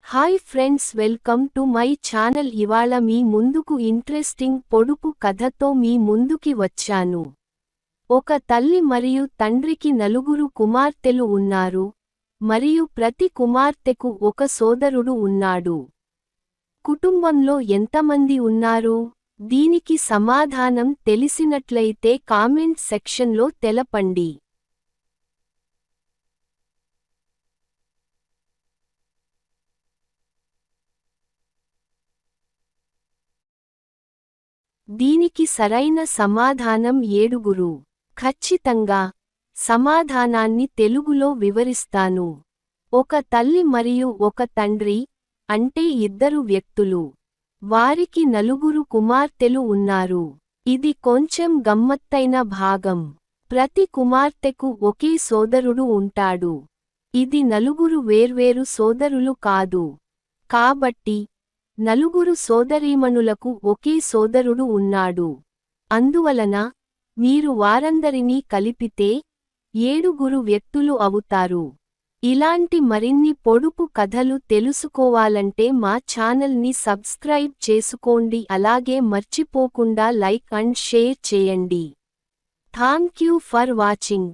Hi friends, welcome to my channel. ఇవాళ మీ ముందుకు interesting పొడుపు కథతో మీ ముందుకి వచ్చాను. ఒక తల్లి మరియు తండ్రికి నలుగురు కుమార్తెలు ఉన్నారు, మరియు ప్రతి కుమార్తెకు ఒక సోదరుడు ఉన్నాడు. కుటుంబంలో ఎంతమంది ఉన్నారు? దీనికి సమాధానం తెలిసినట్లయితే కామెంట్ సెక్షన్లో తెలపండి. దీనికి సరైన సమాధానం 7. ఖచ్చితంగా. సమాధానాన్ని తెలుగులో వివరిస్తాను. ఒక తల్లి మరియు ఒక తండ్రి, అంటే ఇద్దరు వ్యక్తులు. వారికి నలుగురు కుమార్తెలు ఉన్నారు. ఇది కొంచెం గమ్మత్తైన భాగం. ప్రతి కుమార్తెకు ఒకే సోదరుడు ఉంటాడు. ఇది నలుగురు వేర్వేరు సోదరులు కాదు. కాబట్టి నలుగురు సోదరీమణులకు ఒకే సోదరుడు ఉన్నాడు. అందువలన మీరు వారందరినీ కలిపితే 7 వ్యక్తులు అవుతారు. ఇలాంటి మరిన్ని పొడుపు కథలు తెలుసుకోవాలంటే మా ఛానల్ని సబ్స్క్రైబ్ చేసుకోండి. అలాగే మర్చిపోకుండా లైక్ అండ్ షేర్ చేయండి. Thank you for watching.